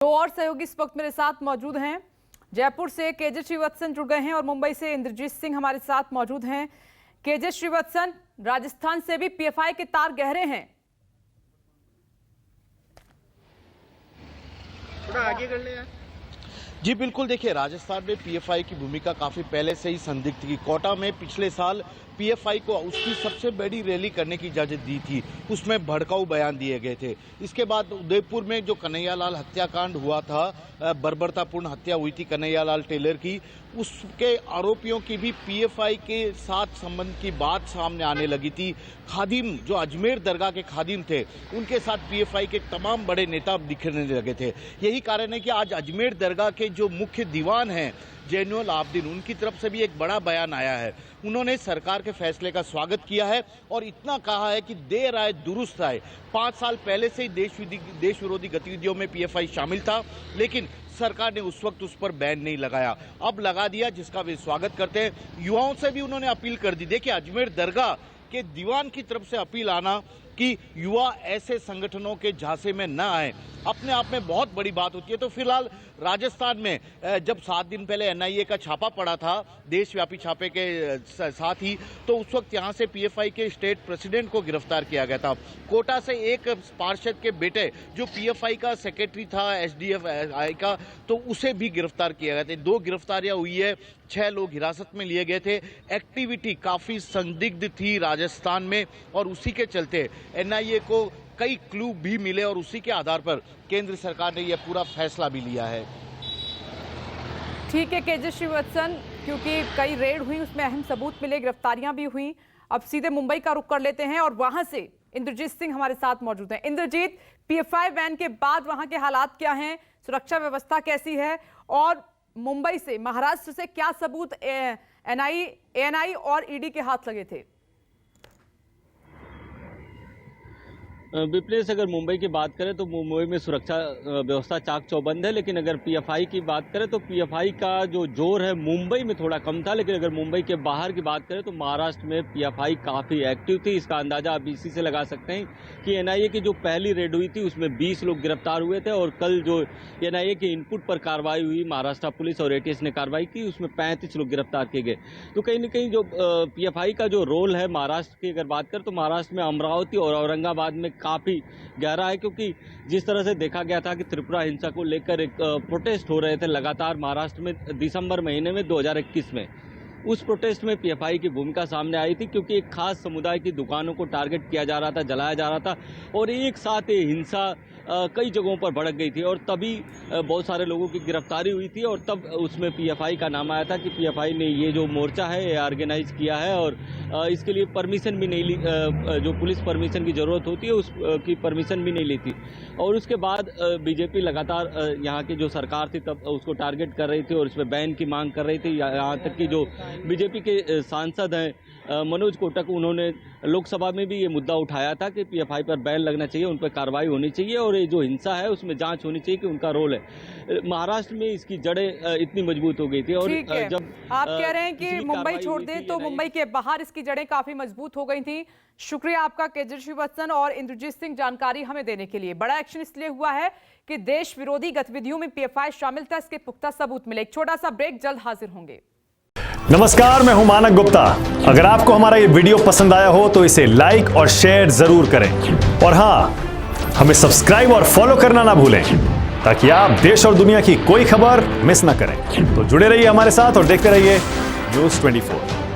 दो और सहयोगी इस वक्त मेरे साथ मौजूद हैं। जयपुर से केजे श्रीवत्सन जुड़ गए हैं और मुंबई से इंद्रजीत सिंह हमारे साथ मौजूद हैं। केजे श्रीवत्सन, राजस्थान से भी पीएफआई के तार गहरे हैं। थोड़ा आगे कर ले यार। जी बिल्कुल, देखिए राजस्थान में पीएफआई की भूमिका काफी पहले से ही संदिग्ध थी। कोटा में पिछले साल पीएफआई को उसकी सबसे बड़ी रैली करने की इजाजत दी थी, उसमें भड़काऊ बयान दिए गए थे। इसके बाद उदयपुर में जो कन्हैयालाल हत्याकांड हुआ था, बर्बरतापूर्ण हत्या हुई थी कन्हैयालाल टेलर की, उसके आरोपियों की भी पीएफआई के साथ संबंध की बात सामने आने लगी थी। खादिम जो अजमेर दरगाह के खादिम थे, उनके साथ पीएफआई के तमाम बड़े नेता दिखने लगे थे। यही कारण है कि आज अजमेर दरगाह के जो मुख्य दीवान हैं जैनुल आबदीन, उनकी तरफ से भी एक बड़ा बयान आया है। उन्होंने सरकार के फैसले का स्वागत किया है और इतना कहा है कि देर आए दुरुस्त आए। 5 साल पहले से ही देश विरोधी गतिविधियों में पीएफआई शामिल था, लेकिन सरकार ने उस वक्त उस पर बैन नहीं लगाया, अब लगा दिया, जिसका वे स्वागत करते हैं। युवाओं से भी उन्होंने अपील कर दी। देखिए, अजमेर दरगाह के दीवान की तरफ से अपील आना कि युवा ऐसे संगठनों के झांसे में न आए, अपने आप में बहुत बड़ी बात होती है। तो फिलहाल राजस्थान में जब 7 दिन पहले एनआईए का छापा पड़ा था, देशव्यापी छापे के साथ ही, तो उस वक्त यहां से पीएफआई के स्टेट प्रेसिडेंट को गिरफ्तार किया गया था। कोटा से एक पार्षद के बेटे जो पीएफआई का सेक्रेटरी था एसडीएफआई का, तो उसे भी गिरफ्तार किया गया था। 2 गिरफ्तारियां हुई है, 6 लोग हिरासत में लिए गए थे। एक्टिविटी काफी संदिग्ध थी राजस्थान में और उसी के चलते एनआईए को कई क्लू भी मिले और उसी के आधार पर केंद्र सरकार ने यह पूरा फैसला भी लिया है। ठीक है केजे श्रीवत्सन, क्योंकि कई रेड हुई, उसमें अहम सबूत मिले, गिरफ्तारियां भी हुई। अब सीधे मुंबई का रुख कर लेते हैं और वहां से इंद्रजीत सिंह हमारे साथ मौजूद हैं। इंद्रजीत, पीएफआई बैन के बाद वहां के हालात क्या हैं, सुरक्षा व्यवस्था कैसी है, और मुंबई से, महाराष्ट्र से क्या सबूत एएनआई और ईडी के हाथ लगे थे? विप्लेश, अगर मुंबई की बात करें तो मुंबई में सुरक्षा व्यवस्था चाक चौबंद है, लेकिन अगर पीएफआई की बात करें तो पीएफआई का जो जोर है मुंबई में थोड़ा कम था। लेकिन अगर मुंबई के बाहर की बात करें तो महाराष्ट्र में पीएफआई काफ़ी एक्टिव थी। इसका अंदाजा आप इसी से लगा सकते हैं कि एनआईए की जो पहली रेड हुई थी उसमें 20 लोग गिरफ्तार हुए थे, और कल जो एनआईए के इनपुट पर कार्रवाई हुई, महाराष्ट्र पुलिस और एटीएस ने कार्रवाई की, उसमें 35 लोग गिरफ्तार किए गए। तो कहीं ना कहीं जो पीएफआई का जो रोल है महाराष्ट्र की अगर बात करें तो महाराष्ट्र में अमरावती और औरंगाबाद में काफ़ी गहरा है, क्योंकि जिस तरह से देखा गया था कि त्रिपुरा हिंसा को लेकर एक प्रोटेस्ट हो रहे थे लगातार महाराष्ट्र में दिसंबर महीने में 2021 में, उस प्रोटेस्ट में पीएफआई की भूमिका सामने आई थी, क्योंकि एक खास समुदाय की दुकानों को टारगेट किया जा रहा था, जलाया जा रहा था, और एक साथ ये हिंसा कई जगहों पर भड़क गई थी, और तभी बहुत सारे लोगों की गिरफ्तारी हुई थी, और तब उसमें पीएफआई का नाम आया था कि पीएफआई ने ये जो मोर्चा है ये ऑर्गेनाइज किया है, और इसके लिए परमिशन भी नहीं ली, जो पुलिस परमिशन की ज़रूरत होती है उसकी परमिशन भी नहीं ली थी। और उसके बाद बीजेपी लगातार यहाँ की जो सरकार थी तब उसको टारगेट कर रही थी और इसमें बैन की मांग कर रही थी। यहाँ तक कि जो बीजेपी के सांसद हैं मनोज कोटक, उन्होंने लोकसभा में भी ये मुद्दा उठाया था कि पीएफआई पर बैन लगना चाहिए, उन पर कार्रवाई होनी चाहिए, और ये जो हिंसा है उसमें जांच होनी चाहिए कि उनका रोल है। महाराष्ट्र में इसकी जड़ें इतनी मजबूत हो गई थी, और जब आप कह रहे हैं कि मुंबई छोड़ दें तो मुंबई के बाहर इसकी जड़ें काफी मजबूत हो गई थी। शुक्रिया आपका केजे श्रीवत्सन और इंद्रजीत सिंह जानकारी हमें देने के लिए। बड़ा एक्शन इसलिए हुआ है कि देश विरोधी गतिविधियों में पीएफआई शामिल था, इसके पुख्ता सबूत मिले। एक छोटा सा ब्रेक, जल्द हाजिर होंगे। नमस्कार, मैं हूं मानक गुप्ता। अगर आपको हमारा ये वीडियो पसंद आया हो तो इसे लाइक और शेयर जरूर करें, और हां, हमें सब्सक्राइब और फॉलो करना ना भूलें, ताकि आप देश और दुनिया की कोई खबर मिस ना करें। तो जुड़े रहिए हमारे साथ और देखते रहिए News 24।